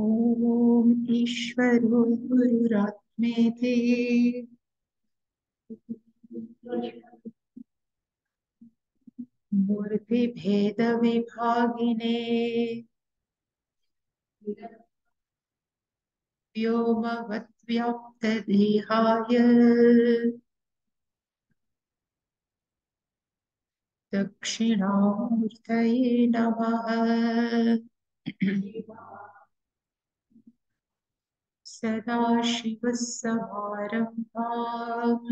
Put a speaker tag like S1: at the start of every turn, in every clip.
S1: ॐ ईश्वरो गुरुरात्मेति मूर्तिभेदविभागिने व्योमवद्व्याप्तदेहाय दक्षिणामूर्तये नमः। सदाशिवसमारम्भाम्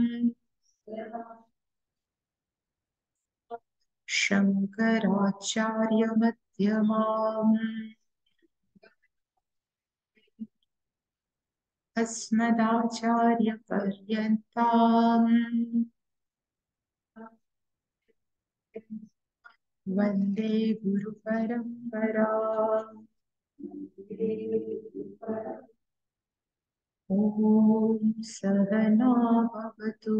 S1: शङ्कराचार्यमध्यमाम् अस्मदाचार्यपर्यन्ताम् वन्दे गुरुपरम्पराम्। ॐ सहना भवतु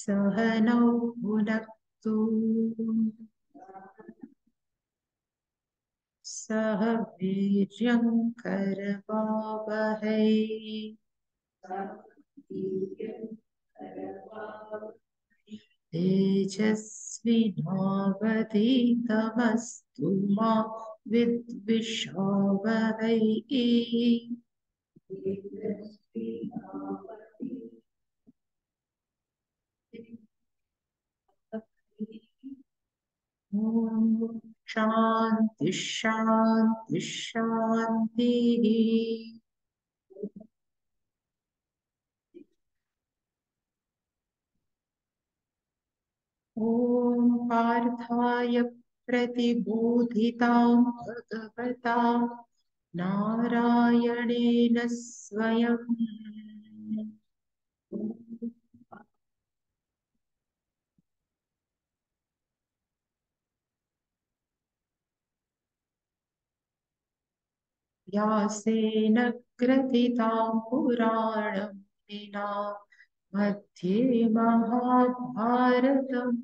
S1: सहनौ भुनक्तु सह वीर्यं करवावहै तेजस्विनावधीतमस्तु मा विद्विषावहै। ॐ शान्ति शान्ति शान्तिः। ॐ पार्थाय प्रतिबोधितां भगवता नारायणेन स्वयं व्यासेन ग्रथितां पुराणमुनिना मध्ये महाभारतम्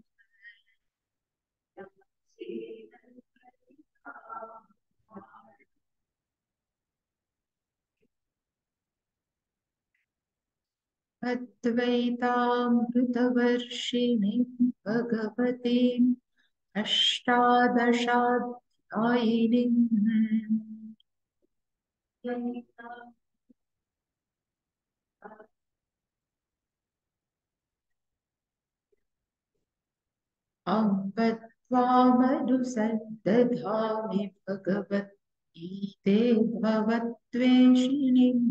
S1: अद्वैतामृतवर्षिणीं भगवतीम् अष्टादशाध्यायिनीम् अम्ब त्वामनुसन्दधामि भगवद्गीते भवद्वेषिणीम्।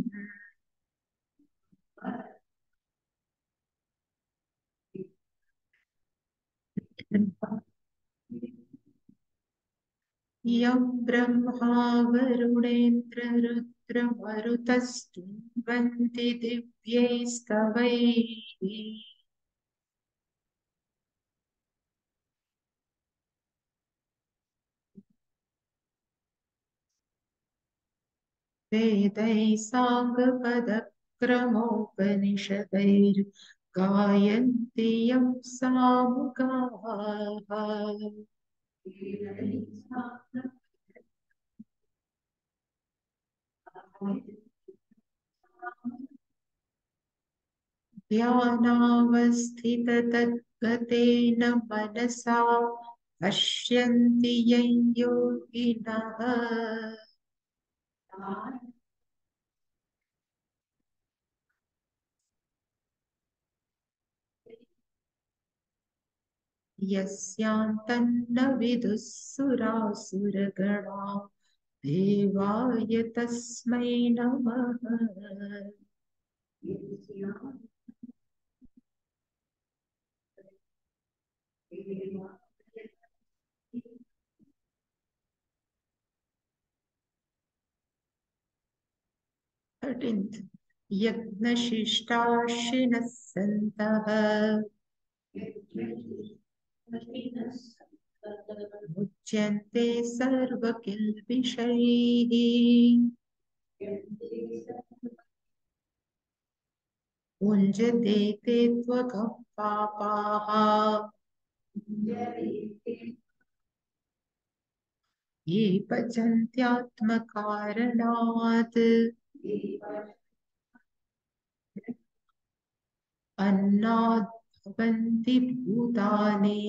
S1: यं ब्रह्मा वरुणेन्द्ररुद्रमरुतस्तुन्वन्ति दिव्यैस्तवैः वेदैः साङ्गपदक्रमोपनिषदैर्गायन्ति यं सामुगाः। ध्यानावस्थिततद्गतेन मनसा पश्यन्ति यं योगिनः यस्यान्तन्न विदुः सुरासुरगणा देवाय तस्मै नमः। थर्टीन्थ यज्ञशिष्टाशिनः सन्तः मुच्यन्ते सर्वकिल्बिषैः भुञ्जते ते त्वकः पापाः ये पचन्त्यात्मकारणात् अन्नात् भवन्ति भूतानि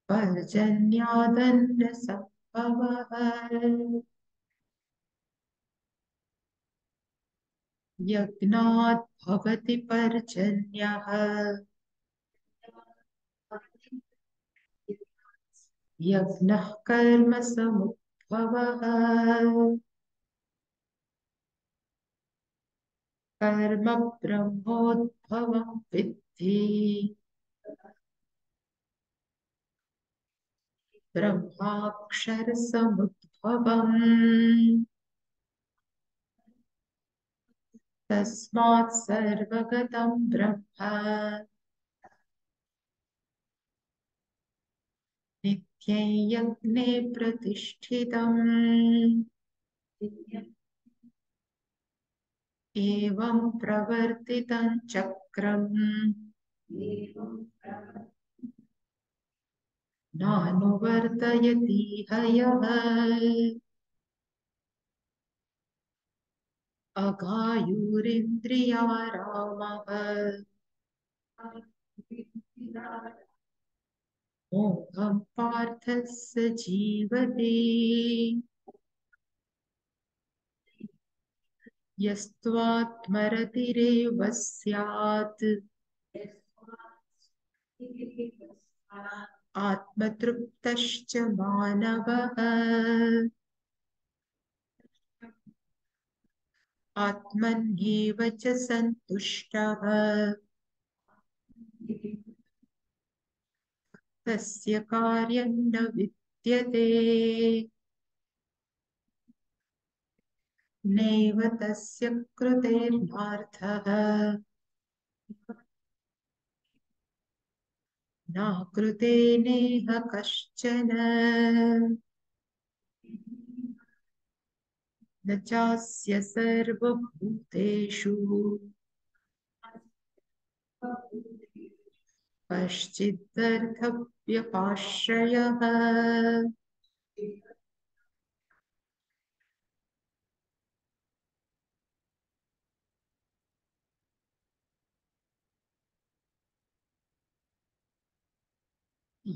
S1: पर्जन्यादन्नसम्भवः यज्ञात् भवति पर्जन्यः यज्ञः कर्म समुद्भवः कर्म ब्रह्मोद्भवं विद्धि ब्रह्माक्षरसमुद्भवम् तस्मात् सर्वगतं ब्रह्म नित्यं यज्ञे प्रतिष्ठितम् एवं प्रवर्तितं चक्रम् नानुवर्तयति हयः अघायुरिन्द्रियारामः मोघं पार्थस्य जीवते यस्त्वात्मरतिरेव स्यात् आत्मतृप्तश्च मानवः आत्मन्येव च सन्तुष्टः तस्य कार्यं न विद्यते नैव तस्य कृतेर्नार्थः न कृते नेह कश्चन न चास्य सर्वभूतेषु कश्चिदर्थव्यपाश्रयः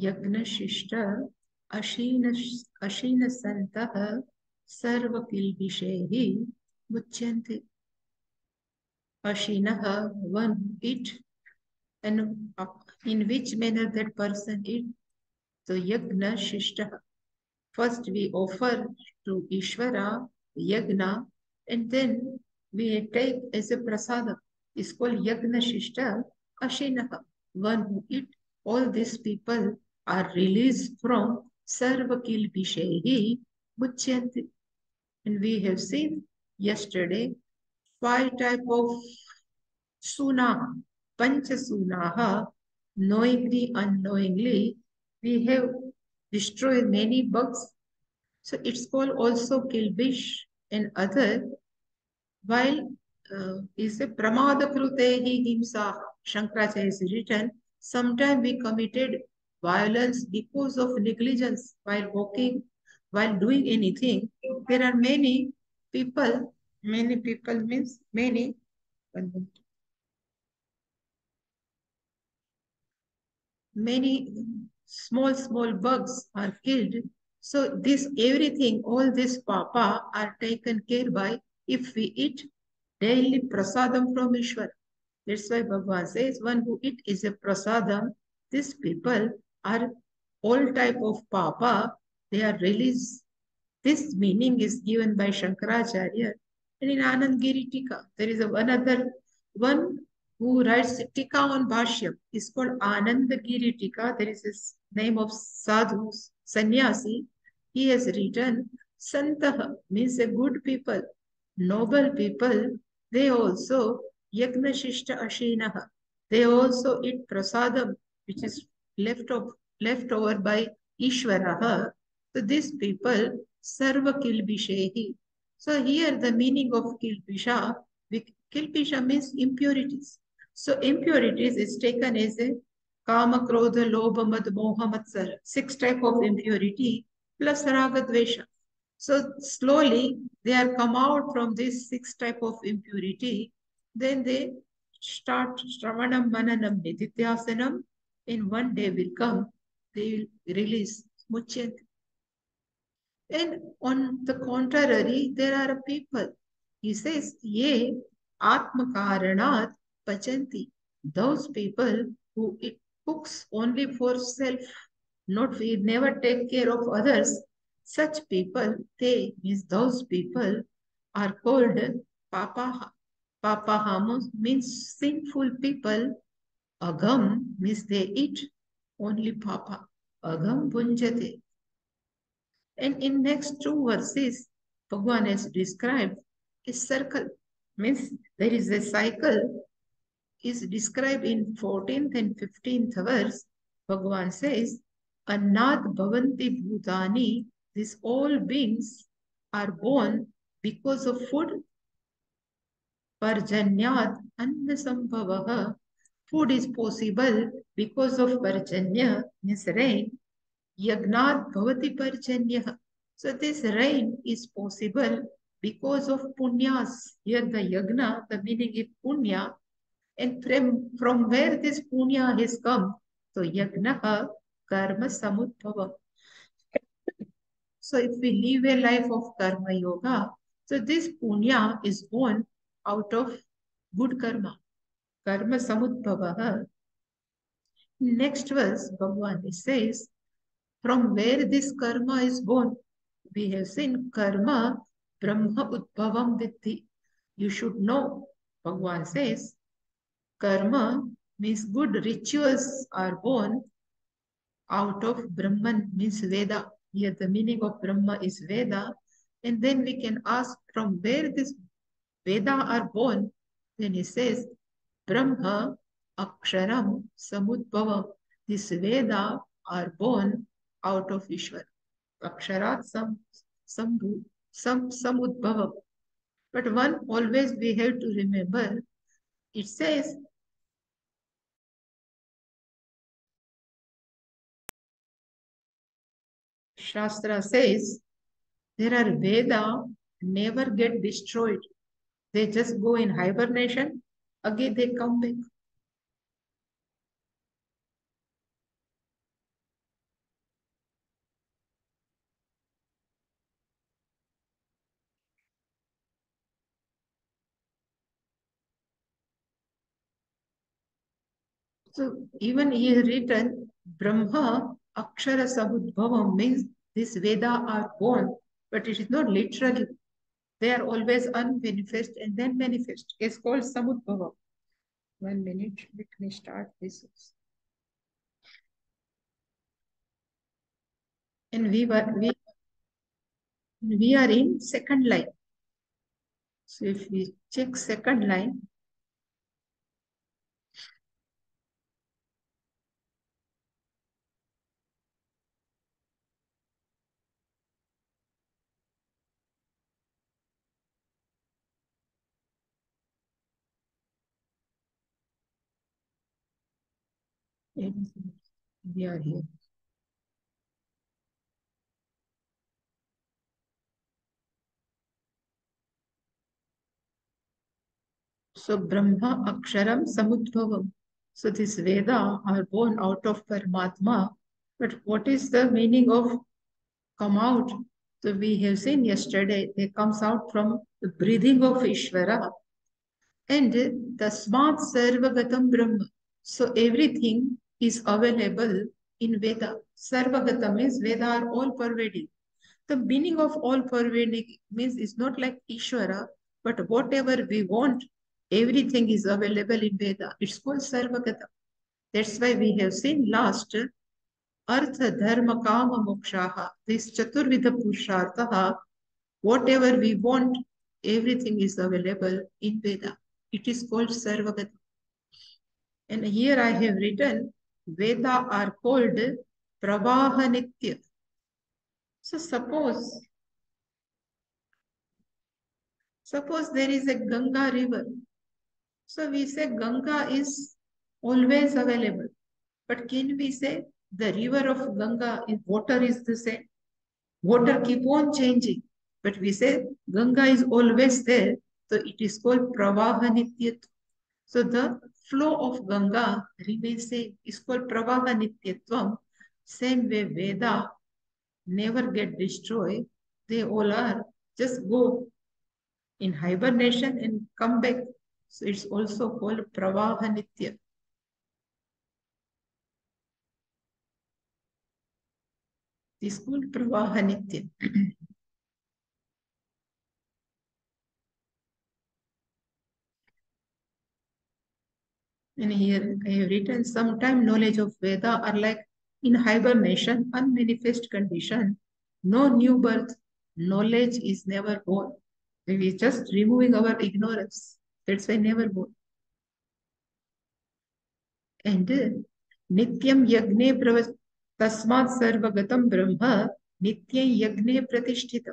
S1: यज्ञशिष्ट अशीनसन्तः सर्वकिल्बिषैः मुच्यन्ते अशीनः one who eat and in which manner that person eat. So yajna shishta. First we offer to Ishvara yajna and then we take as a prasada. It's called yajna shishta ashinaha. One who eat. All these people are released from sarva kilpishehi muchyante. And we have seen yesterday 5 type of Sunaha, Pancha Sunaha, knowingly, unknowingly, we have destroyed many bugs. So it's called also Kilbish and other, while is a Pramada Krutehi Himsa, Shankaracharya is written, sometimes we committed violence because of negligence while walking, while doing anything. There are many people means many, many small bugs are killed. So this everything, all this papa are taken care by if we eat daily prasadam from Ishwar. That's why Bhagavan says one who eat is a prasadam. These people are all type of papa, they are released. This meaning is given by Shankaracharya. And in Anand Giri Tika, there is another one who writes Tika on Bhashyam. It's called Anand Giri Tika. There is this name of sadhu, sannyasi. He has written Santaha means a good people, noble people. They also Yagna Shishta Ashinaha. They also eat prasadam, which is left over by Ishvaraha. So these people Sarva Kilbishehi. So here the meaning of Kilpisha means impurities. So impurities is taken as a Kama, Krodha, Lobha, Mad, Moha, Matsar. 6 type of impurity plus Raga, Dvesha. So slowly they are come out from this 6 type of impurity. Then they start Shravanam, Mananam, Nidityasanam. In one day will come, they will release Muchyant. And on the contrary, there are people. He says, Ye Atma Karanat Pachanti. Those people who it cooks only for self, not we never take care of others. Such people, they means those people are called Papaha. Papahamos means sinful people. Agam means they eat only Papa. Agam Punjate. And in next 2 verses, Bhagavan has described a circle. Means there is a cycle is described in 14th and 15th verse. Bhagavan says, Annat bhavanti bhutani, these all beings are born because of food. Parjanyat anna sambhavaha, food is possible because of parjanya, means rain. Yagnat bhavati parjanya. So this rain is possible because of punyas. Here the yagna, the meaning is punya. And from where this punya has come? So yagnaha karma samudbhava. So if we live a life of karma yoga, so this punya is born out of good karma. Karma samudbhava. Next verse, Bhagavan says, from where this karma is born, we have seen karma brahma udbhavam vidhi. You should know, Bhagavan says, karma means good rituals are born out of Brahman, means Veda. Here the meaning of Brahma is Veda. And then we can ask from where this Veda are born. Then he says, Brahma Aksharam Samudbhavam. This Veda are born out of Ishwar. Aksharat Samudbhavam. But one always we have to remember, it says, Shastra says, there are Veda never get destroyed. They just go in hibernation. Again, they come back. So even he has written, Brahma Akshara Samudbhavam means this Veda are born, but it is not literally. They are always unmanifest and then manifest. It's called Samudbhavam. 1 minute, let me start this. And we are in second line. So if we check second line, we are here. So Brahma Aksharam Samudbhavam. So this Veda are born out of Paramatma. But what is the meaning of come out? So we have seen yesterday, they comes out from the breathing of Ishvara. And Tasmat Sarvagatam Brahma. So everything is available in Veda. Sarvagatam means Veda are all pervading. The meaning of all pervading means it's not like Ishvara, but whatever we want, everything is available in Veda. It's called Sarvagata. That's why we have seen last Artha Dharma Kama Mokshaha. This Chaturvidha Purushartha, whatever we want, everything is available in Veda. It is called Sarvagata. And here I have written Veda are called Pravaha Nitya. So suppose there is a Ganga river. So we say Ganga is always available. But can we say the river of Ganga in water is the same? Water keep on changing. But we say Ganga is always there. So it is called Pravaha Nityatva. So the flow of Ganga remains same. It's called Pravaha Nityatvam. Same way Veda never get destroyed. They all are just go in hibernation and come back. So it's also called Pravaha Nitya. This is called Pravaha Nitya. And here I have written sometime knowledge of Veda are like in hibernation, unmanifest condition, no new birth, knowledge is never born. We are just removing our ignorance. That's why never born. And Nityam Yagne Tasmat Sarvagatam Brahma Nityam Yagne Pratishtita.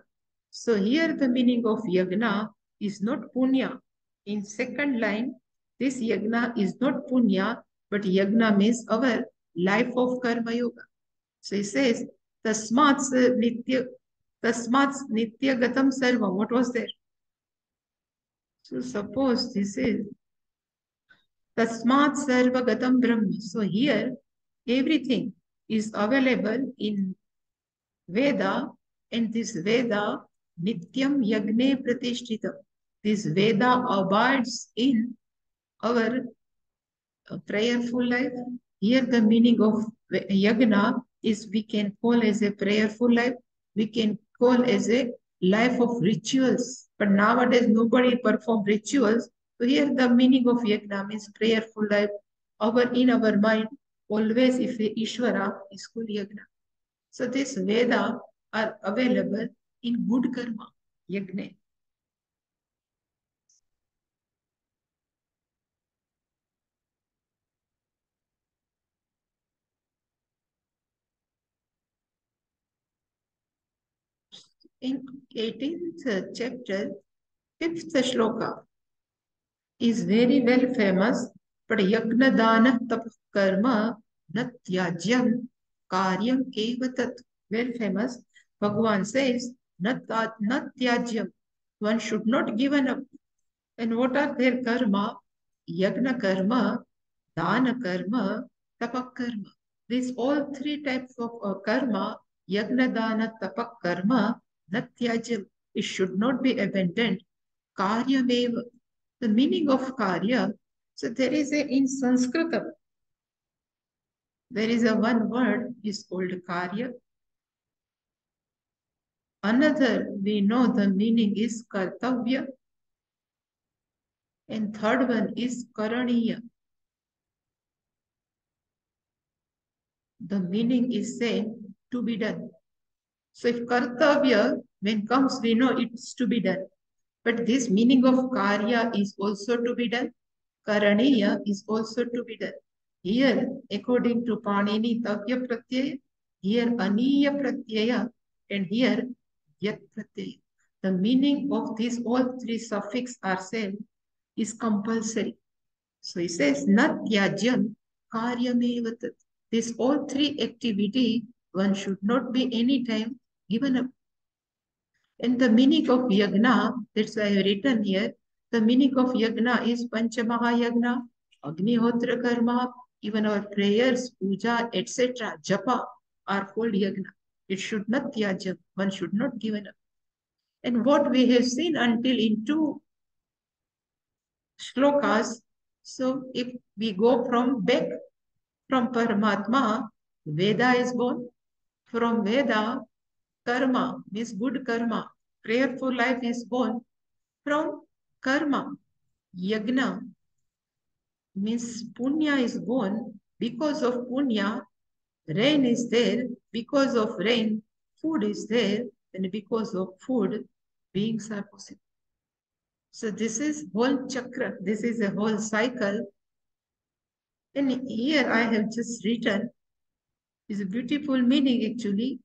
S1: So here the meaning of Yagna is not Punya. In second line, this Yagna is not Punya, but Yagna means our life of Karma Yoga. So he says, Tasmat Nitya Gatam Sarvam. What was there? So suppose this is Tasmat Sarva Gatam Brahma. So here everything is available in Veda, and this Veda Nityam Yagne Pratishtita. This Veda abides in our prayerful life. Here the meaning of Yagna is we can call as a prayerful life. We can call as a life of rituals. But nowadays nobody perform rituals. So here the meaning of Yagna means prayerful life. In our mind, always if a Ishvara is called Yagna. So this Veda are available in good karma, Yagna. In 18th chapter, 5th shloka is very well famous, but Yagna Dana Tap Karma Natyajyam Karyam Evatat. Very famous. Bhagavan says, Natyajyam. One should not give up. And what are their karma? Yagna karma, Dana karma, Tapak karma. These all three types of karma, Yagna Dana Tapak karma, Natyajam, it should not be abandoned. Karyameva, the meaning of Karya. So there is a in Sanskrit, there is a one word is called Karya. Another we know the meaning is Kartavya. And third one is Karaniya. The meaning is same, to be done. So if Kartavya, when comes, we know it's to be done. But this meaning of Karya is also to be done. Karaniya is also to be done. Here, according to Panini, Tavya Pratyaya, here Aniya Pratyaya, and here Yat Pratyaya. The meaning of these all three suffix are same, is compulsory. So he says, Natyajam Karyamevatat. This all three activity, one should not be any time given up. And the meaning of Yagna, that's why I have written here, the meaning of Yagna is Panchamaha Yagna, Agnihotra Karma, even our prayers, puja, etc., japa are called Yagna. It should not Tyajam, one should not give up. And what we have seen until in two shlokas, so if we go from back from Paramatma, Veda is born. From Veda, karma means good karma. Prayerful life is born from karma. Yagna means punya is born. Because of punya, rain is there. Because of rain, food is there. And because of food, beings are possible. So this is whole chakra. This is a whole cycle. And here I have just written is a beautiful meaning actually.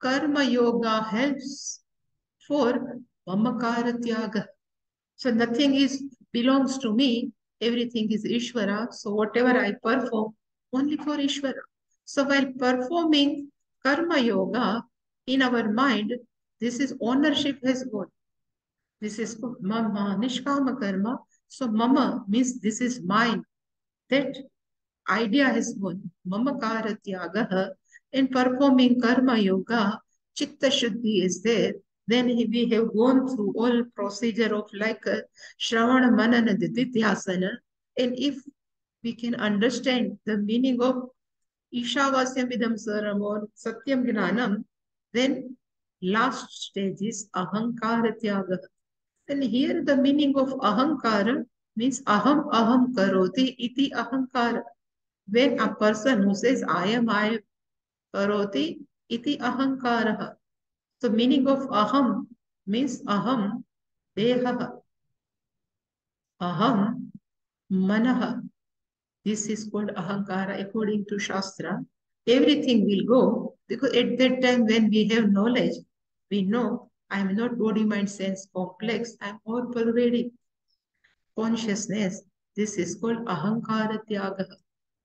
S1: Karma yoga helps for mamakara tyaga. So nothing is belongs to me. Everything is Ishvara. So whatever I perform, only for Ishvara. So while performing karma yoga in our mind, this is ownership has gone. This is mama, nishkama karma. So mama means this is mine. That idea has gone. Mama karatyagaha. In performing karma yoga, chitta shuddhi is there. Then we have gone through all procedure of like Shravana Manana Didhyasana. And if we can understand the meaning of Ishavasyam Vidam Saram or Satyam Gnanam, then last stage is Ahankara Tyaga. And here the meaning of Ahankara means Aham Karoti iti Ahankara. When a person who says I am Karoti iti Ahankara. The meaning of Aham means Aham Deha, Aham Manaha. This is called ahankara according to Shastra. Everything will go because at that time when we have knowledge, we know I am not body, mind, sense complex. I am all pervading consciousness. This is called ahankara tyaga.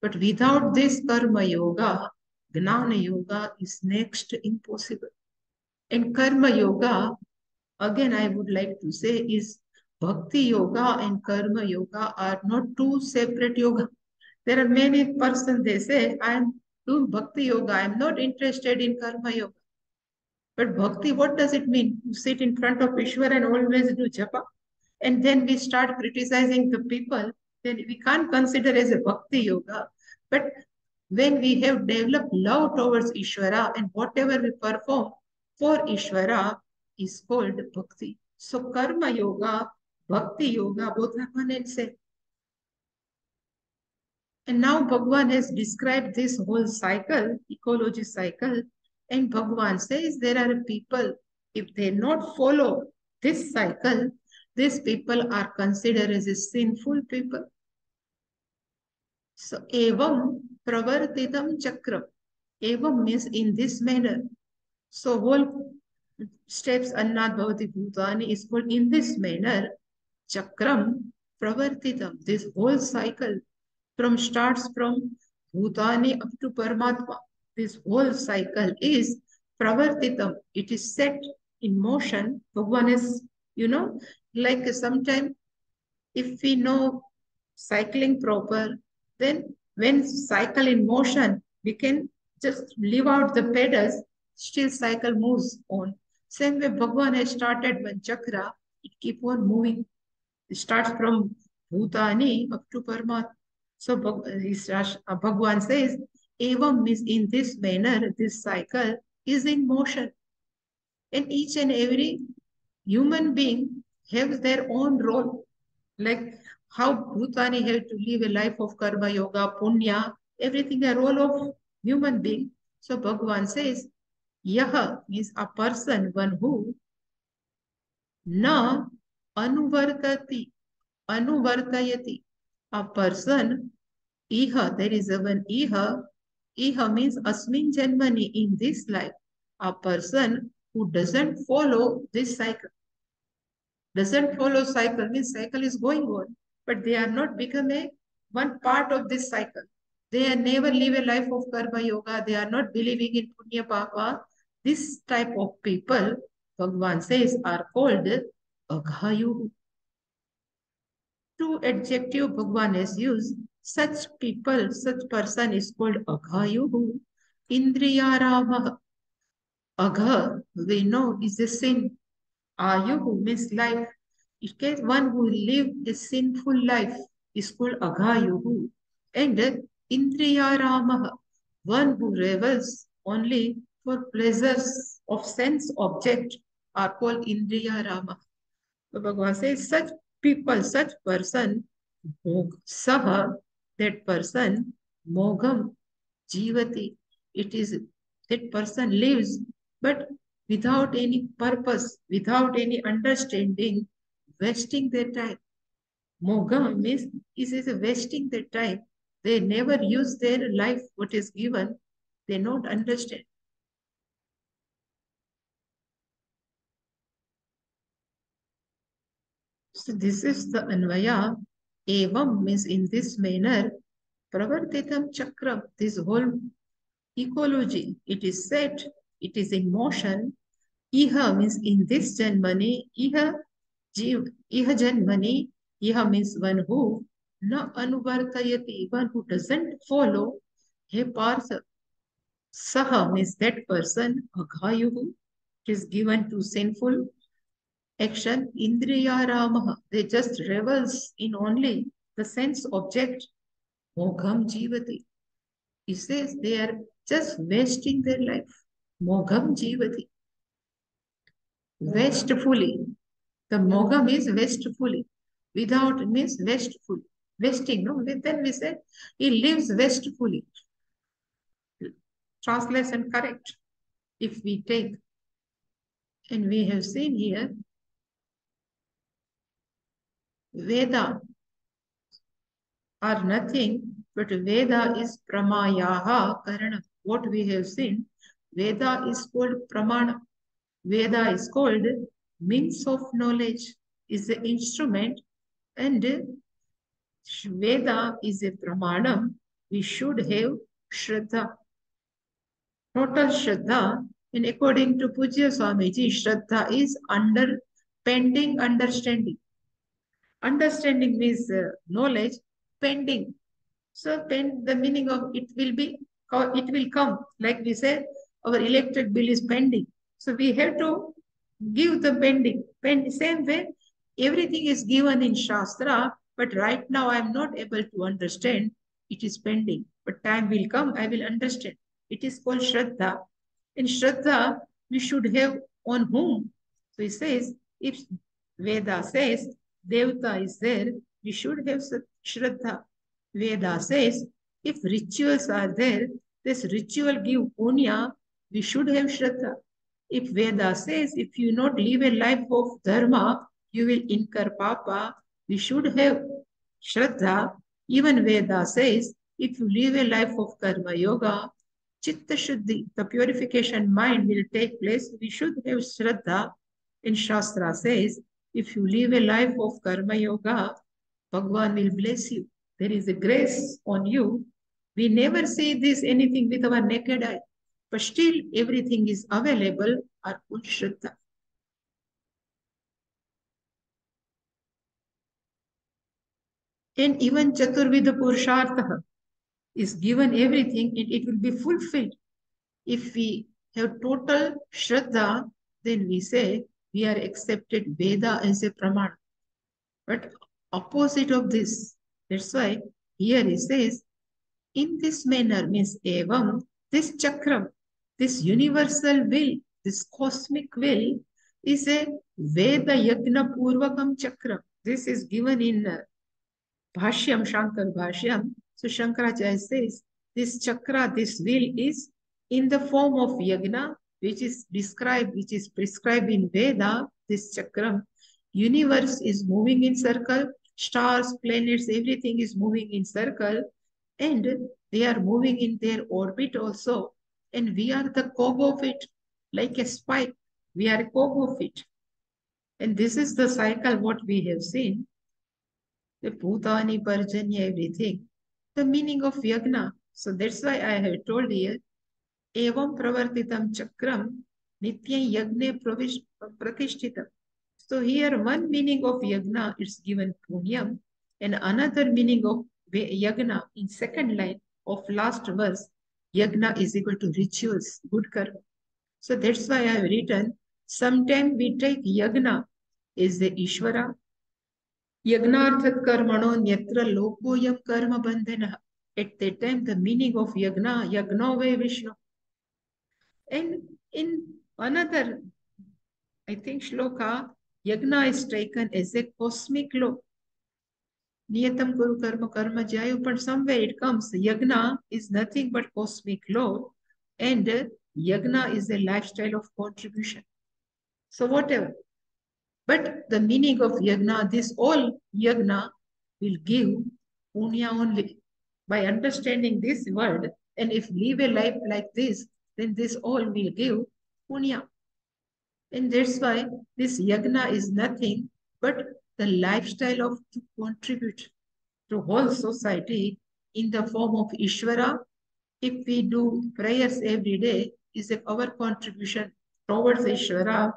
S1: But without this karma yoga, gnana yoga is next to impossible. And karma yoga, again I would like to say, is bhakti yoga and karma yoga are not two separate yoga. There are many persons, they say, I am doing bhakti yoga. I am not interested in karma yoga. But bhakti, what does it mean? You sit in front of Ishwar and always do japa. And then we start criticizing the people. Then we can't consider as a bhakti yoga. But when we have developed love towards Ishvara and whatever we perform for Ishvara is called bhakti. So karma yoga, bhakti yoga, both are one and same. And now Bhagavan has described this whole cycle, ecology cycle, and Bhagavan says there are people, if they not follow this cycle, these people are considered as a sinful people. So, evam pravartitam chakram. Evam means in this manner. So, whole steps annat bhavati bhutani is called in this manner. Chakram pravartitam. This whole cycle starts from Bhutani up to Paramatma. This whole cycle is pravartitam. It is set in motion. Bhagavan is, like sometime if we know cycling proper, then when cycle in motion, we can just leave out the pedals, still cycle moves on. Same way Bhagavan has started one chakra, it keep on moving. It starts from Bhutani up to Paramatma. So Bhagavan says, Evam means in this manner, this cycle is in motion. And each and every human being has their own role. Like how Bhutani have to live a life of karma yoga, punya, everything a role of human being. So Bhagavan says, Yaha means a person, one who na anuvartati, anuvartayati. A person, iha, there is a one iha. Iha means asmin janmani, in this life. A person who doesn't follow this cycle. Doesn't follow cycle means cycle is going on, but they are not become a one part of this cycle. They are never live a life of karma yoga. They are not believing in punya papa. This type of people, Bhagavan says, are called aghayu. Two adjective Bhagavan has used. Such people, such person is called aghayu. Indriyarama. Agha, we know, is a sin. Ayuhu means life. In case one who lived a sinful life is called Aghayuhu. And Indriyaramaha, one who revels only for pleasures of sense object are called Indriyarama. So Bhagavan says such people, such person, Saha, that person, Mogam, Jivati, it is that person lives, but without any purpose, without any understanding, wasting their time. Mogam means is wasting their time. They never use their life, what is given, they don't understand. So this is the Anvaya. Evam means in this manner. pravartitam chakram, this whole ecology, it is set, it is in motion. Iha means in this Janmani, Iha Janmani, Iha means one who, na anuvartayati, one who doesn't follow, he partha. Saha means that person, aghayuhu, it is given to sinful action, indriya ramaha, they just revels in only the sense object, mogham jivati. He says they are just wasting their life. Mogham jivati. Wastefully. The mogam is wastefully. Without means wasteful. Wasting, no? Then we say he lives wastefully. Translation correct. If we take, and we have seen here, Veda are nothing, but Veda is pramayaha karana. What we have seen, Veda is called pramana. Veda is called means of knowledge, is the instrument, and Veda is a pramanam. We should have Shraddha, total Shraddha. And according to Pujya Swamiji, Shraddha is pending understanding. Understanding means knowledge, pending. So the meaning of it will come. Like we said, our electric bill is pending. So we have to give the pending. Same way, everything is given in Shastra, but right now I am not able to understand. It is pending. But time will come, I will understand. It is called Shraddha. In Shraddha, we should have on whom? So he says, if Veda says Devta is there, we should have Shraddha. Veda says, if rituals are there, this ritual give punya, we should have Shraddha. If Veda says, if you not live a life of dharma, you will incur papa, we should have Shraddha. Even Veda says, if you live a life of karma yoga, chitta shuddhi, the purification mind will take place, we should have Shraddha. In Shastra says, if you live a life of karma yoga, Bhagwan will bless you. There is a grace on you. We never see this anything with our naked eye, but still everything is available are full Shraddha. And even Chaturvidha Purushartha is given everything and it will be fulfilled. If we have total Shraddha, then we say we are accepted Veda as a Pramana. But opposite of this, that's why here he says, in this manner means evam, this chakram, this universal will, this cosmic will is a Veda Yagna Purvakam chakram. This is given in Bhashyam, Shankar Bhashyam. So Shankaracharya says, this chakra, this will is in the form of yagna, which is prescribed in Veda, this chakram. Universe is moving in circle, stars, planets, everything is moving in circle, and they are moving in their orbit also. And we are the cog of it, like a spike. We are a cog of it. And this is the cycle what we have seen. The Bhutani, Parjanya, everything. The meaning of Yagna. So that's why I have told here, Evam Pravartitam Chakram Nitya Yagne Pratishtitam. So here one meaning of Yagna is given Punyam, and another meaning of Yagna in second line of last verse, Yagna is equal to rituals, good karma. So that's why I have written, sometimes we take Yagna is the Ishvara, Yagnarthat karmano nyatra lokoyam karma bandhana. At that time, the meaning of yagna, yagnove Vishnu. And in another, I think, shloka, yagna is taken as a cosmic law. Niyatam kuru karma karma jayu, but somewhere it comes, yagna is nothing but cosmic law, and yagna is a lifestyle of contribution. So whatever. But the meaning of yagna, this all yagna will give punya only. By understanding this word, and if live a life like this, then this all will give punya. And that's why this yagna is nothing but the lifestyle of to contribute to whole society. in the form of Ishvara. If we do prayers every day, is our contribution towards Ishvara.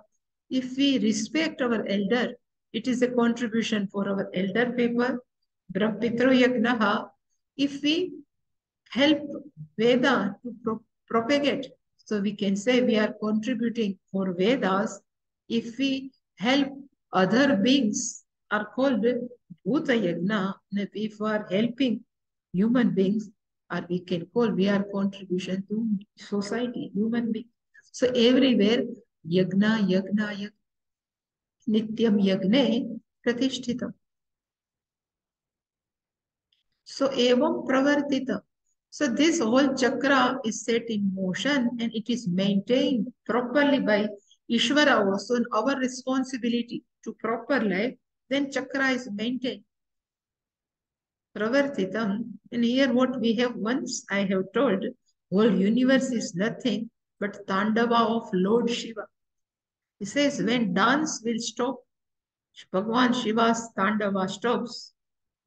S1: If we respect our elder, it is a contribution for our elder people. Brahmapitro Yagnaha. If we help Veda to propagate, so we can say we are contributing for Vedas. If we help other beings, are called Bhuta Yagna. If we are helping human beings, or we can call we are contribution to society, human beings. So everywhere, Yagna, Yagna, Yagna, Nityam Yagne Pratishthitam. So evam pravartita. So this whole chakra is set in motion and it is maintained properly by Ishvara also. And our responsibility to proper life, then chakra is maintained. Pravartitam. And here what we have once I have told, whole universe is nothing but Tandava of Lord Shiva. He says when dance will stop, Bhagavan Shiva's Tandava stops,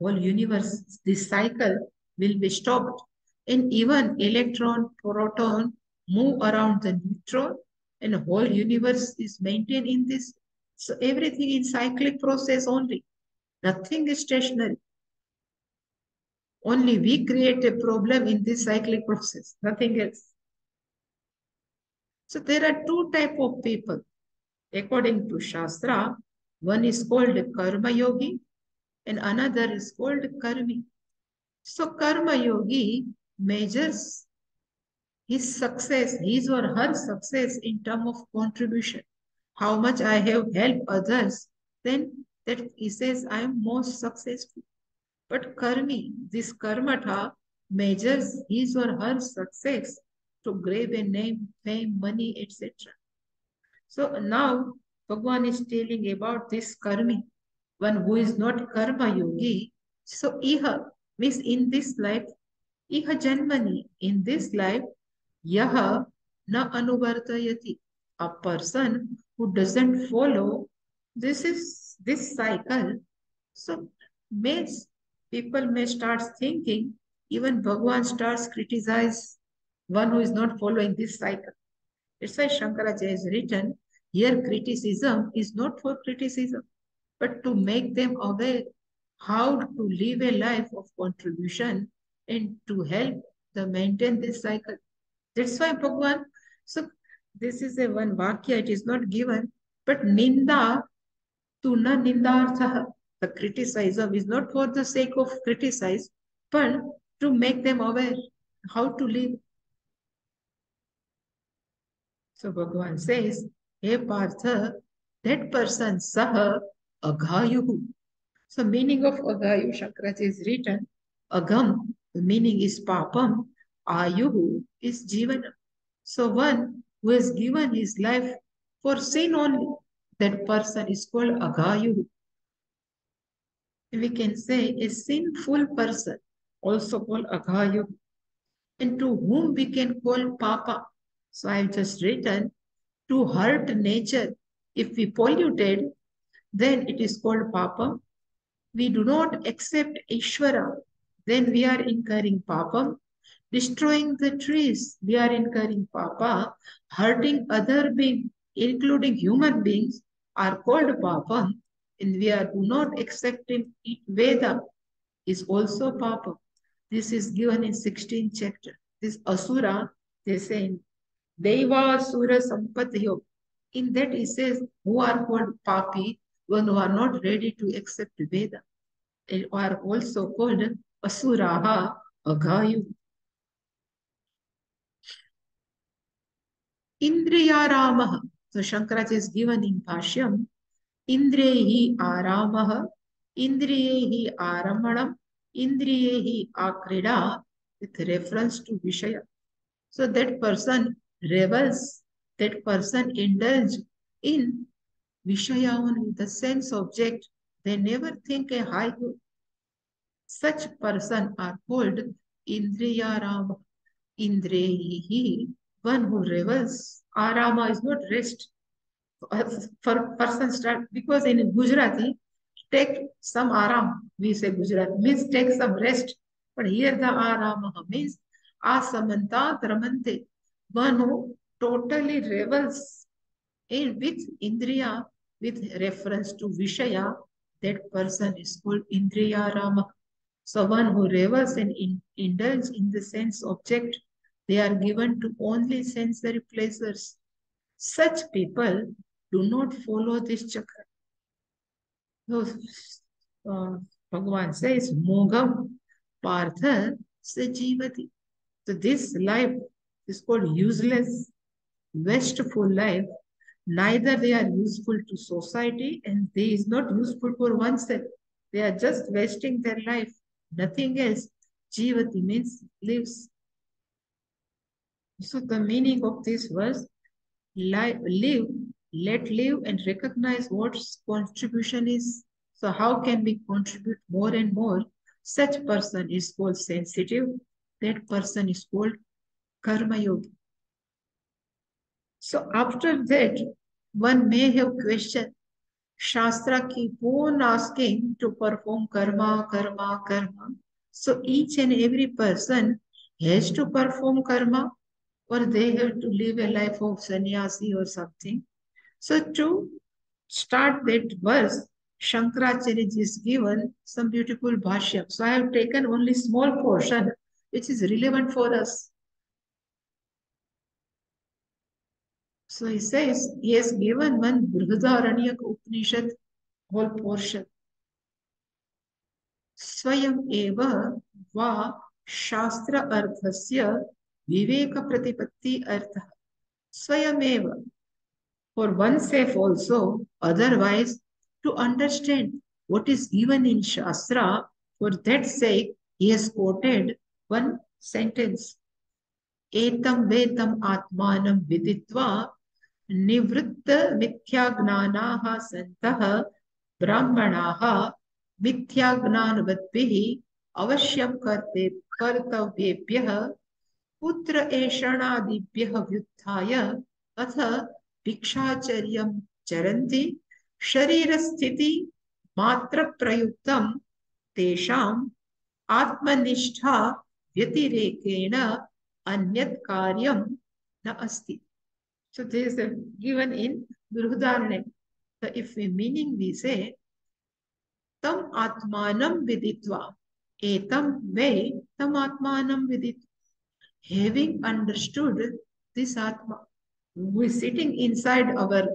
S1: whole universe, this cycle will be stopped. And even electron, proton move around the neutron and the whole universe is maintained in this. So everything is cyclic process only. Nothing is stationary. Only we create a problem in this cyclic process, nothing else. So there are two types of people. According to Shastra, one is called Karma Yogi and another is called Karmi. So Karma Yogi measures his success, his or her success in terms of contribution. How much I have helped others, then that he says I am most successful. But Karmi, this Karmatha measures his or her success to grab a name, fame, money, etc. So now Bhagavan is telling about this Karmi, one who is not Karma Yogi. So Iha means in this life, Iha Janmani, in this life, Yaha na anuvartayati. A person who doesn't follow this cycle. So people may start thinking, even Bhagavan starts criticize one who is not following this cycle. That's why Shankaracharya has written, here criticism is not for criticism, but to make them aware how to live a life of contribution and to help them maintain this cycle. That's why Bhagavan, so this is a one vakya, it is not given, but ninda tu na nindartha. The criticism is not for the sake of criticize, but to make them aware how to live. So Bhagavan says, Hey Partha, that person saha agayuhu. So meaning of agayu, Shankaracharya is written, agam, the meaning is papam, ayuhu is jivana. So one who has given his life for sin only, that person is called agayuhu. We can say a sinful person, also called agayuhu, and to whom we can call papa. So I have just written, to hurt nature. If we polluted, then it is called papa. We do not accept Ishvara, then we are incurring papa. Destroying the trees, we are incurring papa. Hurting other beings, including human beings, are called papa. And we are do not accepting it. Veda is also papa. This is given in 16th chapter. This Asura, they say Deva Sura Sampatyo. In that it says, who are called papi, one who are not ready to accept Veda. They are also called Asuraha Agayu. Indriyaramaha. So Shankaracharya is given in Bhashyam. Indriyehi aramaha. Indriyehi aramanam. Indriyehi akrida. With reference to Vishaya. So that person revels, that person indulges in Vishaya only, the sense object. They never think a high good. Such person are called Indriyarama. Indriyehi, one who revels. Arama is not rest. For person start, because in Gujarati, take some aram, we say Gujarati, means take some rest. But here the aramaha means asamanta ramante, one who totally revels in with indriya, with reference to vishaya, that person is called indriya rama. So one who revels and indulges in the sense object, they are given to only sensory pleasures. Such people do not follow this chakra. So, Bhagavan says, Mogam Partha Sajivati. So this life is called useless, wasteful life. Neither they are useful to society and they is not useful for oneself. They are just wasting their life. Nothing else. Jivati means lives. So the meaning of this verse, live, let live and recognize what contribution is. So how can we contribute more and more? Such person is called sensitive. That person is called karma yogi. So after that, one may have questioned, Shastra keep on asking to perform karma, karma, karma. So each and every person has to perform karma or they have to live a life of sannyasi or something. So to start that verse, Shankaracharya ji is given some beautiful bhashyam. So I have taken only small portion which is relevant for us. So he says, he has given one Brihadaranyaka Upanishad whole portion. स्वयं एव वा शास्त्र अर्थस्य विवेक प्रतिपत्ति अर्थ स्वयमेव for oneself also, otherwise to understand what is given in shastra, for that sake he has quoted one sentence, etam vetam atmanam viditva निवृत्त मिथ्याज्ञानाः सन्तः ब्राह्मणाः मिथ्याज्ञानवद्भिः अवश्यं कर्तव्येभ्यः पुत्र एषणादिभ्यः व्युत्थाय अथ भिक्षाचर्यं चरन्ति शरीरस्थिति मात्र प्रयुक्तं तेषाम् आत्मनिष्ठा व्यतिरेकेण अन्यत् कार्यं न अस्ति. So this is given in Brihadaranyaka. So if we meaning we say, tam atmanam viditva, etam ve tam atmanam viditva. Having understood this atma, who is sitting inside our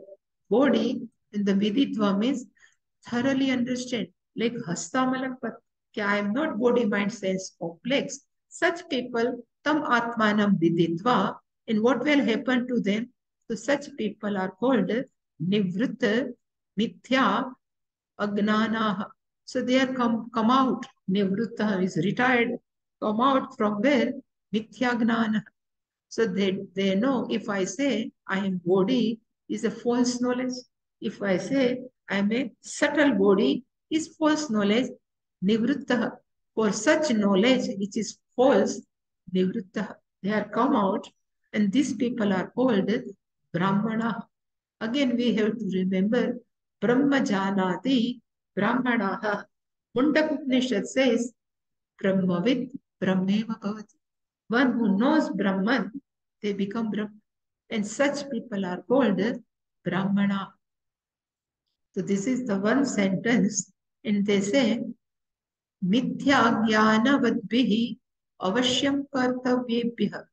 S1: body, and the viditva means thoroughly understand, like Hastamalapat, I am not body, mind, sense complex. Such people, tam atmanam viditva, and what will happen to them? So such people are called nivritta, mithya, agnanaha. So they are come out. Nivritta is retired, come out from where? Mithya gnana. So they know if I say I am body is a false knowledge. If I say I am a subtle body is false knowledge. Nivritta. For such knowledge which is false, nivritta. They are come out and these people are called Brahmana. Again, we have to remember Brahma Janati Brahmanaha. Mundak Upanishad says Brahmavid Brahmeva Bhavati. One who knows Brahman, they become Brahman. And such people are called Brahmana. So this is the one sentence, and they say Mithya Jnana Vadbihi Avashyam Kartavyebhya.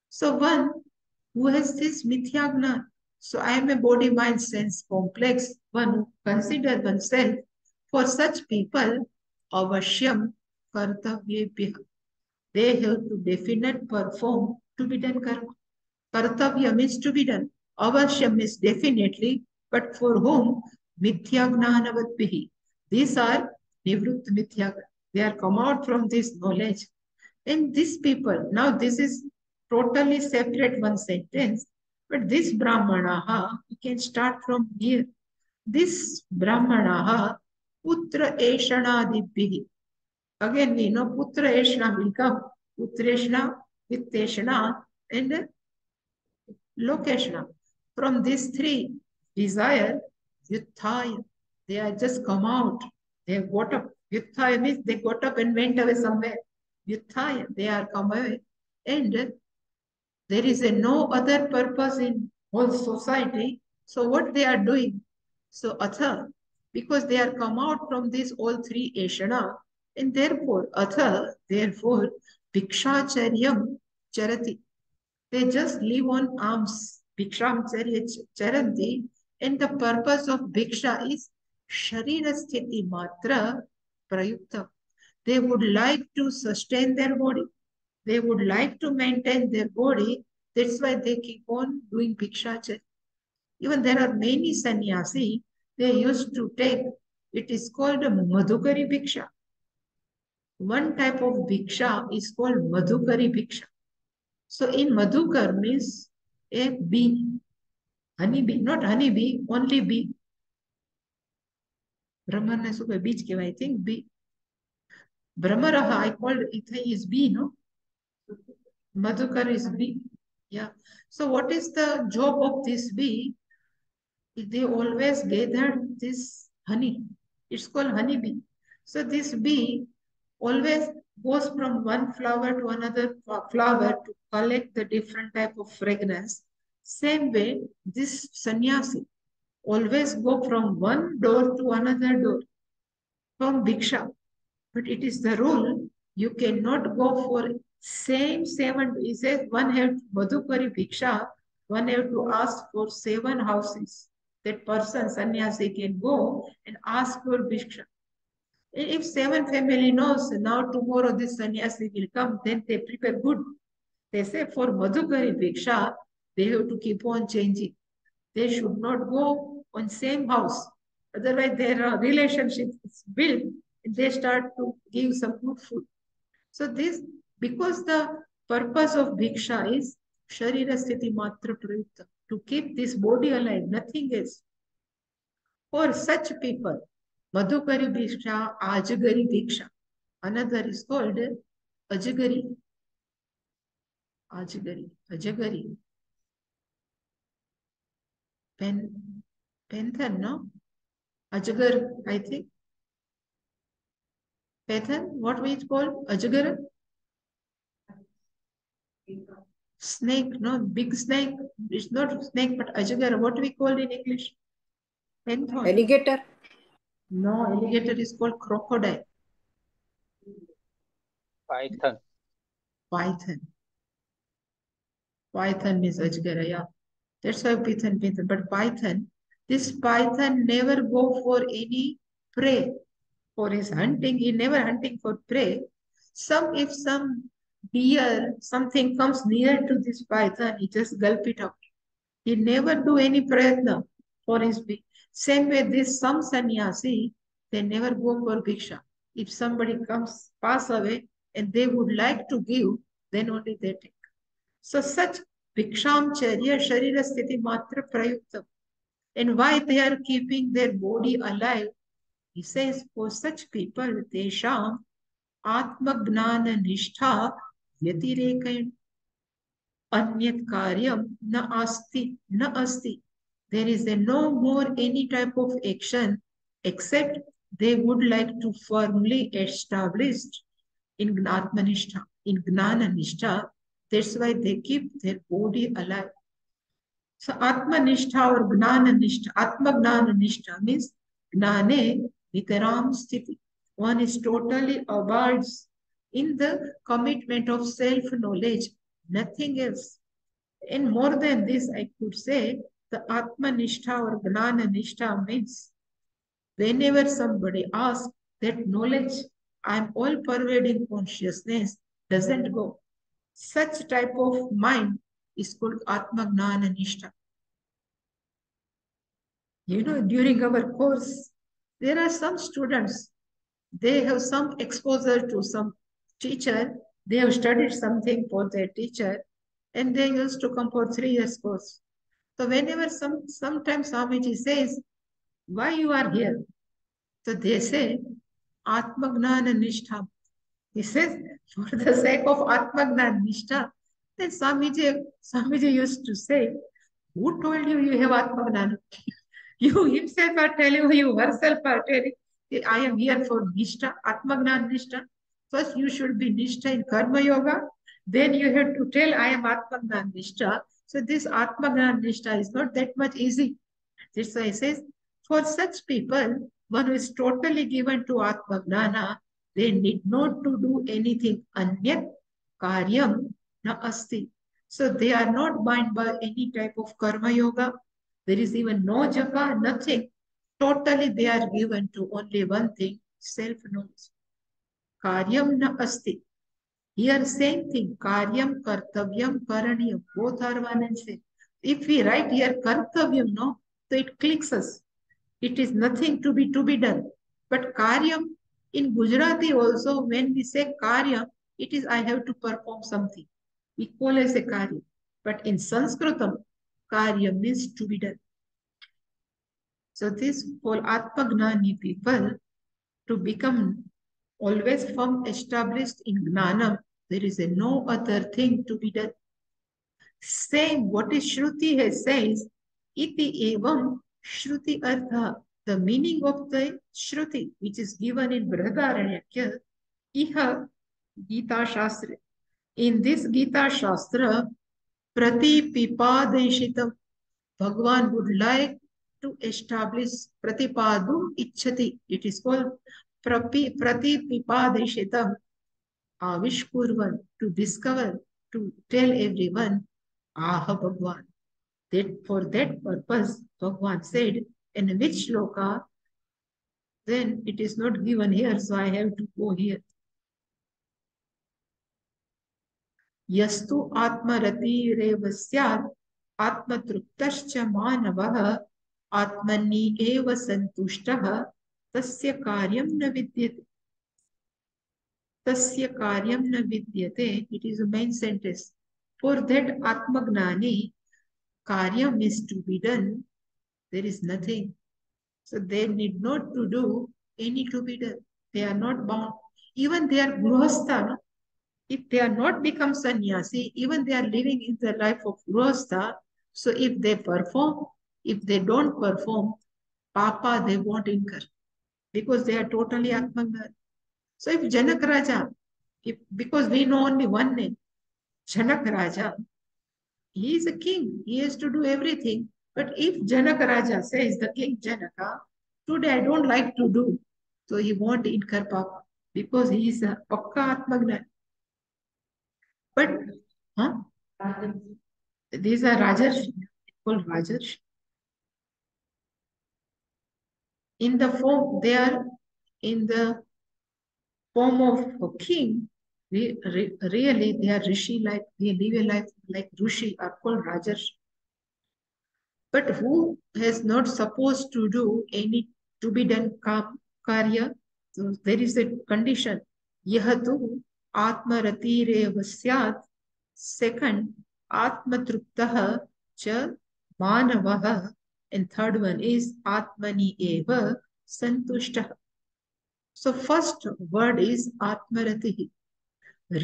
S1: So one who has this mithya jnana. So I am a body, mind, sense complex. One who consider oneself. For such people, avashyam kartavyebhya. They have to definite perform to be done karma. Kartavya means to be done. Avashyam means definitely, but for whom? Mithya gnanavatpihi. These are nivrutt mithya. They are come out from this knowledge. And these people, now this is totally separate one sentence, but this Brahmanaha, we can start from here. This Brahmanaha, Putra Eshanadibhihi. Again, we know Putra Eshana will come. Putreshna, Vitteshana, and Lokeshna. From these three, desire, Yuthaya, they are just come out. They have got up. Yuthaya means they got up and went away somewhere. Vyuthaya, they are come away. And there is no other purpose in whole society. So what they are doing? So atha, because they are come out from these all three ashana, and therefore, bhikshacharyam charati. They just live on alms. Bhiksham charanti, and the purpose of bhiksha is sharira sthiti matra prayukta. They would like to sustain their body. They would like to maintain their body. That's why they keep on doing bhikshachari. Even there are many sannyasi, they used to take, it is called a madhukari bhiksha. One type of bhiksha is called madhukari bhiksha. So in madhukar means a bee, honey bee, not honey bee, only bee. Brahmana શું કહે બીજ કહેવાય, I think bee. Brahmaraha, I called it is bee, no? Madhukar is bee. Yeah. So what is the job of this bee? They always gather this honey. It's called honey bee. So this bee always goes from one flower to another flower to collect the different type of fragrance. Same way, this sannyasi always go from one door to another door from bhiksha. But it is the rule, you cannot go for same seven. He says one have madhukari bhiksha, one have to ask for 7 houses. That person, sannyasi, can go and ask for bhiksha. If 7 family knows now tomorrow this sannyasi will come, then they prepare good. They say for madhukari bhiksha, they have to keep on changing. They should not go on same house. Otherwise, their relationship is built and they start to give some good food. So this, because the purpose of bhiksha is sharira sthiti matra prayukta, to keep this body alive, nothing else. For such people, madhukari bhiksha, ajagari bhiksha. Another is called ajagari. Ajagari. Panther, no? Ajagar, I think. Python, what we call Ajagar? Snake, no, big snake. It's not snake, but Ajagar. What we call in English? Python.
S2: Alligator?
S1: No, alligator is called crocodile.
S3: Python.
S1: Python is Ajagar, yeah. That's why Python. But Python, this Python never go for any prey. For his hunting, he never hunting for prey. If some deer, something comes near to this python, he just gulp it up. He never do any prayatna for his bhiksha. Same way, this some sannyasi, they never go for bhiksha. If somebody comes, pass away, and they would like to give, then only they take. So such bhiksham charya sharira sthiti matra prayukta. And why they are keeping their body alive? He says, for such people, tesham atmagnana nishtha yatirekain anyat karyam na asti. There is no more any type of action except they would like to firmly establish in gnatmanishtha, in gnana nishtha. That's why they keep their body alive. So Atmanishtha or Gnana-nishtha. Atma-Gnana-nishtha means Gnane Nitaram Sthiti. One is totally abides in the commitment of self-knowledge, nothing else. And more than this, I could say the Atma-nishtha or Gnana-nishtha means whenever somebody asks, that knowledge, I am all-pervading consciousness, doesn't go. Such type of mind is called Atma-Gnana Nishtha. You know, during our course, there are some students, they have some exposure to some teacher, they have studied something for their teacher, and they used to come for 3 years course. So whenever sometimes Swamiji says, why you are here? So they say, Atma-Gnana Nishtha. He says, for the sake of Atma-Gnana Nishtha. Then Swamiji used to say, who told you you have Atma-Gnana? You himself are telling, you yourself are telling, I am here for Nishtha, Atma-Gnana Nishtha. First, you should be Nishtha in Karma Yoga. Then you have to tell, I am Atmagnan Nishtha. So this Atmagnan Nishtha is not that much easy. That's why it says, for such people, one who is totally given to Atmagnana, they need not to do anything. Anyat karyam na asti. So they are not bound by any type of karma yoga. There is even no japa, nothing. Totally they are given to only one thing, self-knowledge. Karyam na asti. Here same thing, karyam, kartavyam, karaniyam. Both are one and same. If we write here kartavyam, no, so it clicks us. It is nothing to be done. But karyam, in Gujarati also, when we say karyam, it is I have to perform something. We call as a karyam. But in Sanskritam, karyam means to be done. So this for Atmagnani people to become always firm established in Gnanam, there is no other thing to be done. Same what is Shruti has says, iti evam Shruti artha, the meaning of the Shruti, which is given in Brihadaranyaka, iha Gita Shastra. In this Gita Shastra, Pratipipadeshitam, Bhagavan would like to establish Pratipadu Ichhati. It is called Pratipipadeshitam, Avishkurvan, to discover, to tell everyone, Aha Bhagavan. That for that purpose, Bhagavan said, in which shloka, then it is not given here, so I have to go here. Yastu atmarati revasyat atmatruptascha manavah atmani eva santushtah tasya karyam na vidyate. Tasya karyam na vidyate. It is a main sentence. For that Atmagnani, karyam is to be done. There is nothing. So they need not to do any to be done. They are not bound. Even they are grihastha. No? If they are not become sannyasi, even they are living in the life of grihastha. So if they perform, if they don't perform, papa they won't incur. Because they are totally Atmagnani. So if Janak Raja, because we know only one name, Janak Raja, he is a king. He has to do everything. But if Janaka Raja says, the king Janaka, today I don't like to do, so he won't incur papa because he is a Pakka Atmagnan. But huh? These are Rajarshi, called Rajarshi. In the form, they are in the form of a king. Really, they are Rishi, like they live a life like Rishi, are called Rajarshi. But who has not supposed to do any to be done karya? So there is a condition. Yahatu atmaratire vasyat. Second, atmatruptaha cha manavaha. And third one is atmani eva santushtaha. So first word is atmaratihi.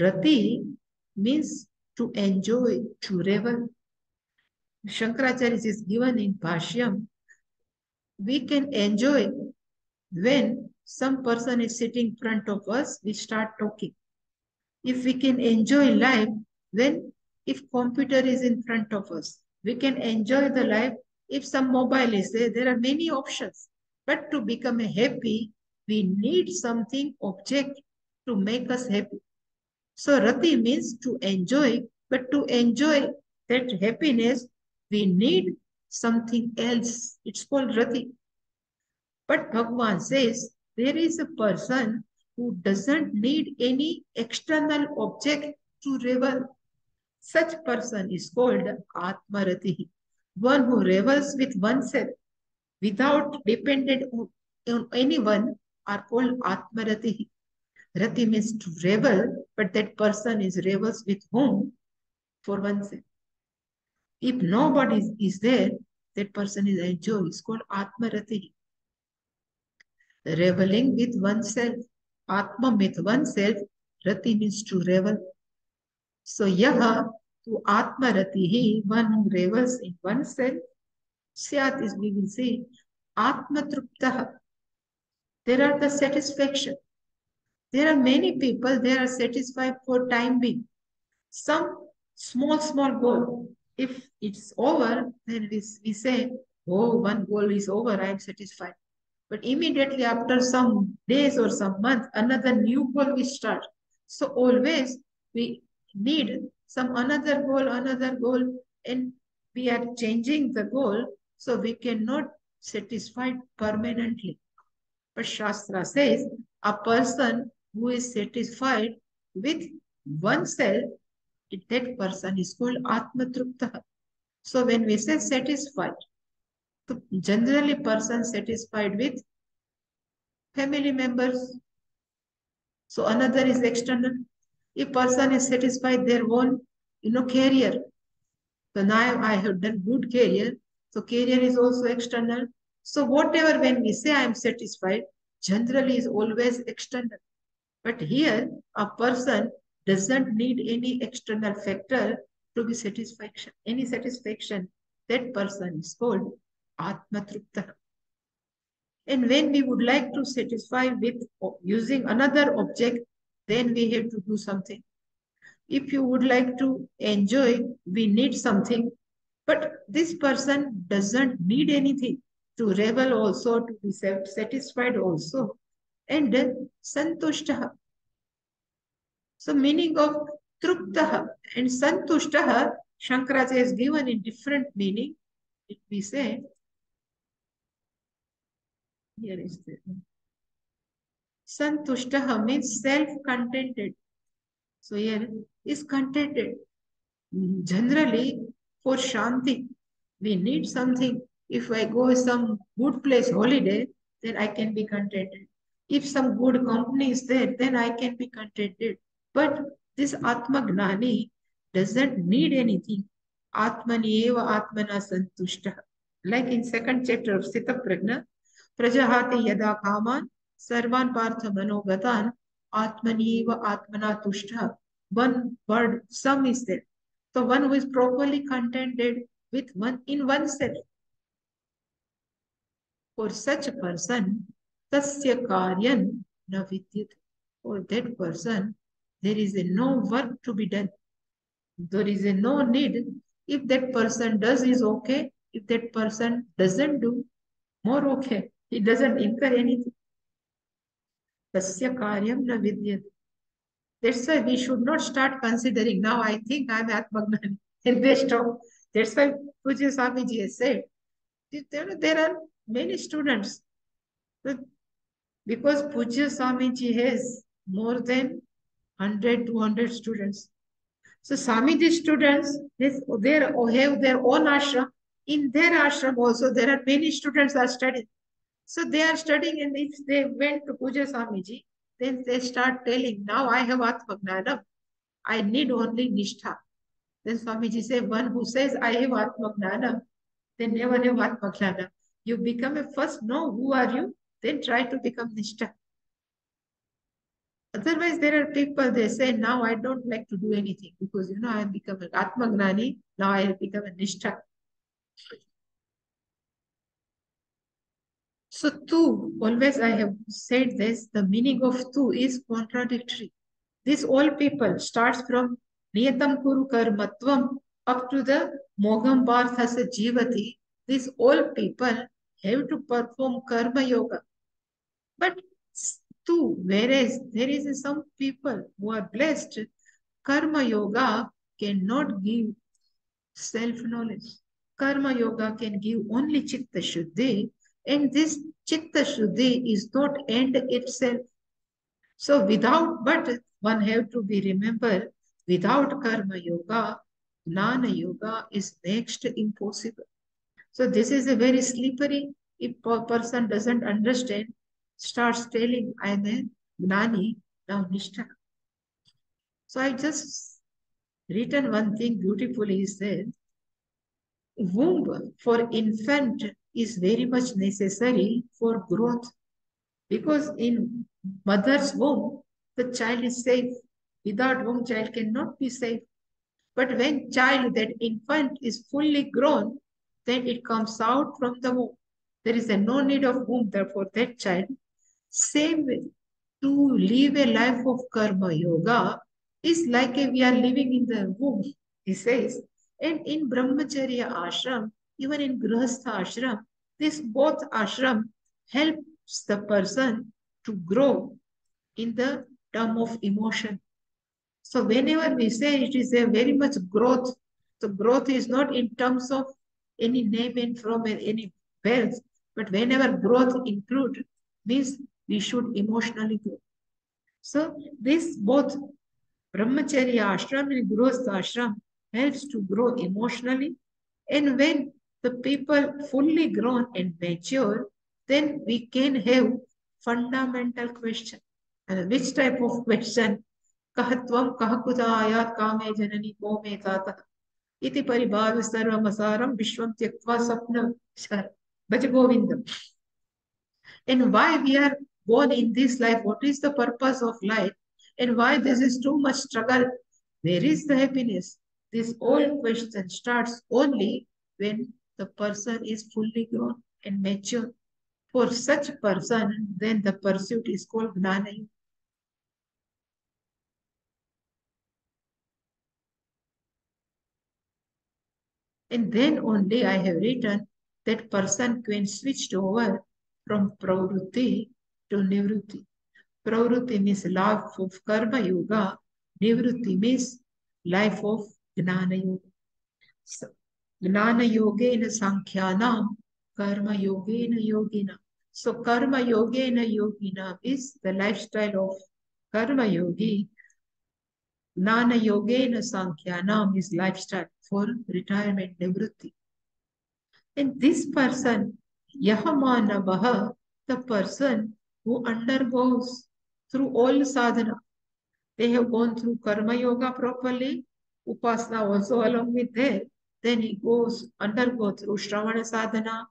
S1: Rati means to enjoy, to revel. Shankaracharya is given in Bhashyam. We can enjoy when some person is sitting in front of us, we start talking. If we can enjoy life, when if computer is in front of us, we can enjoy the life. If some mobile is there, there are many options. But to become happy, we need something object to make us happy. So rati means to enjoy, but to enjoy that happiness, we need something else. It's called rati. But Bhagavan says there is a person who doesn't need any external object to revel. Such person is called Atmaratihi, one who revels with oneself without dependent on anyone are called Atmaratihi. Rati means to revel, but that person is revels with whom? For oneself. If nobody is there, that person is enjoy. It's called Atmaratihi. Reveling with oneself. Atma with oneself. Rati means to revel. So yaha to Atma Ratihi, one who revels in oneself. Syat is we will say Atma Truptaha. There are the satisfaction. There are many people, they are satisfied for time being. Some small goal. If it's over, then we say, oh, one goal is over, I am satisfied. But immediately after some days or some month, another new goal will start. So always we need some another goal, and we are changing the goal, so we cannot satisfied permanently. But Shastra says a person who is satisfied with oneself, that person is called Atmatrupta. So when we say satisfied, so generally person satisfied with family members. So another is external. If person is satisfied their own, career. So now I have done good career. So career is also external. So whatever when we say I am satisfied, generally is always external. But here a person doesn't need any external factor to be satisfaction. Any satisfaction, that person is called Atmatrupta. And when we would like to satisfy with using another object, then we have to do something. If you would like to enjoy, we need something. But this person doesn't need anything to revel also, to be satisfied also. And then santushtaha. So meaning of truptaha and santushtaha, Shankaracharya is given in different meaning. If we say, here is the santushtaha means self-contented. So here is contented. Generally, for Shanti, we need something. If I go some good place holiday, then I can be contented. If some good company is there, then I can be contented. But this Atma Gnani doesn't need anything. Atmani eva Atmana Santushta. Like in second chapter of Sita Prajna, Prajahati Yada Kaman, Sarvan Partha Manogatan, Atmani eva Atmana Tushta. One word, some is there. So one who is properly contented with one in oneself. For such a person, tasya karyan na vidyat. For that person, there is no work to be done. There is no need. If that person does is okay. If that person doesn't do, more okay. He doesn't incur anything. Tasya karyam na vidyat. That's why we should not start considering, now I think I'm Atmagnani, and they stop. That's why Pujya Swamiji has said, there are many students. Because Pujya Swamiji has more than 100, 200 students. So Swamiji students, they have their own ashram. In their ashram also, there are many students are studying. So they are studying, and if they went to Pujya Swamiji, then they start telling, now I have Atmagnanam. I need only Nishtha. Then Swamiji says, one who says, I have Atmagnanam, they never have Atmagnanam. You become a first, know who are you, then try to become Nishtha. Otherwise, there are people, they say, now I don't like to do anything because, I have become an Atmagnani, now I have become a Nishtha. So, tu, always I have said this, the meaning of tu is contradictory. This all people starts from Niyatam Kuru Karmatvam up to the Mogam Parthasa Jivati. These all people have to perform Karma Yoga. But too, whereas there is some people who are blessed, Karma Yoga cannot give self-knowledge. Karma Yoga can give only Chitta Shuddhi, and this Chitta Shuddhi is not end itself. So but one have to be remembered, without Karma Yoga, Jnana Yoga is next impossible. So this is a very slippery, if a person doesn't understand, starts telling, I am a Gnani, now Nishtha. So I just written one thing beautifully, is said, womb for infant is very much necessary for growth, because in mother's womb, the child is safe. Without womb, child cannot be safe. But when child, that infant is fully grown, then it comes out from the womb. There is no need of womb, therefore that child. Same way, to live a life of karma yoga is like we are living in the womb, he says. And in brahmacharya ashram, even in grihastha ashram, this both ashram helps the person to grow in the term of emotion. So whenever we say it is a very much growth, the growth is not in terms of any name and from any wealth, but whenever growth include means we should emotionally grow. So this both brahmacharya ashram and grihastha ashram helps to grow emotionally. And when the people fully grown and mature, then we can have fundamental question. And which type of question? Kahatvam kahakudaayat kame janani ko me tata iti paribhav sarvamasaram vishwam tyaktva sapna bhaja govindam. And why we are born in this life, what is the purpose of life, and why this is too much struggle, where is the happiness? This whole question starts only when the person is fully grown and mature. For such person, then the pursuit is called gnana. And then only I have written that person can switch over from pravrutti to nivrutti. Pravrutti means life of karma yoga, nivrutti means life of gnana yoga. So, gnana yogena sankhyanam, karma yogena yogina. So karma yogena yogina is the lifestyle of karma yogi. Gnana yogena sankhyanam is lifestyle for retirement nivrutti. And this person, Yahamanavaha, the person who undergoes through all sadhana. They have gone through karma yoga properly, upasana also along with that. Then he undergo through Shravana sadhana,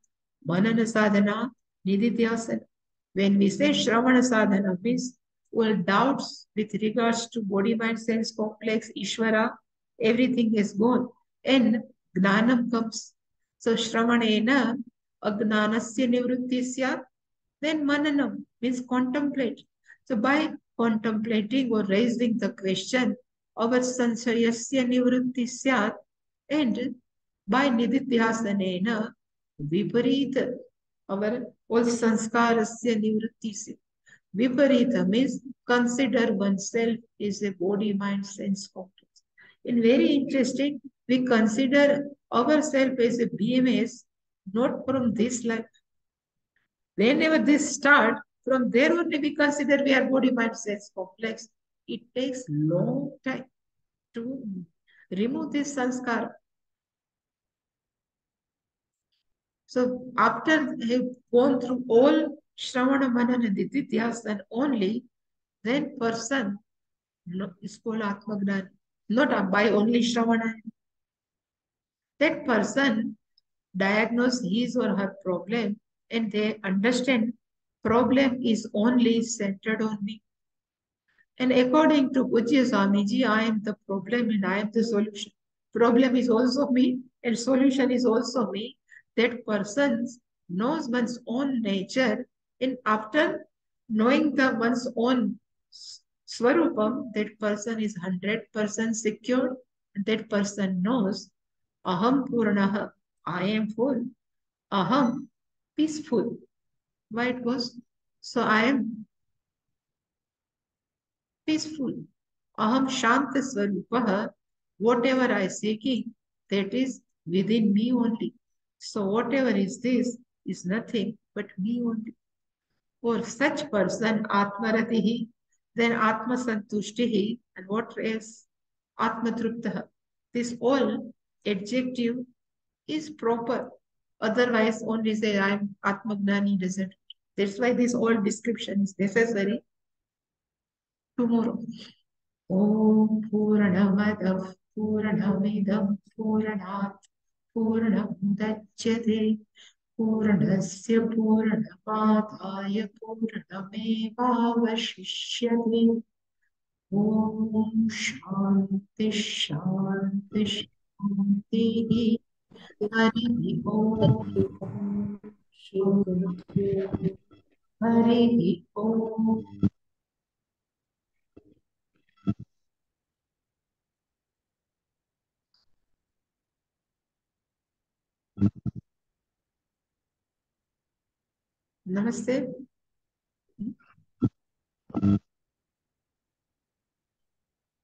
S1: Manana sadhana, Nididhyasana. When we say Shravana sadhana, means all doubts with regards to body, mind, sense complex, Ishvara, everything is gone. And Gnanam comes. So Shravanena, Agnanasya Nivrutti Syat, then Mananam means contemplate. So by contemplating or raising the question, our sansayasya nivrutti syat, and by nididhyasanena viparita, our all sanskarasya nivrutti syat. Viparita means consider oneself is a body, mind, sense complex. And very interesting, we consider ourselves as a BMS not from this life. Whenever this start, from there only we consider we are body, mind, sense complex. It takes long time to remove this sanskar. So after have gone through all Shravana, Manana, Nididhyasana only, then person is called Atmagnan. Not by only Shravana. That person diagnose his or her problem and they understand problem is only centered on me. And according to Pujya Swamiji, I am the problem and I am the solution. Problem is also me and solution is also me. That person knows one's own nature, and after knowing the one's own swarupam, that person is 100% secure. And that person knows aham purnaha, I am full. Aham, peaceful. Why it goes? So I am peaceful. Aham Shanta Swarupaha, whatever I seeking, that is within me only. So whatever is this is nothing but me only. For such person, Atmaratihi, then Atma Santushtihi, and what else? Atma Truptaha. This all adjective is proper. Otherwise, only say I am Atmagnani doesn't. That's why this all description is necessary tomorrow. ॐ पूर्णमदः पूर्णमिदं पूर्णात् पूर्णमुदच्यते पूर्णस्य पूर्णमादाय पूर्णमेवावशिष्यते ॐ शान्ति शान्ति शान्तिः हरिः ॐ हरिः ॐ Namaste.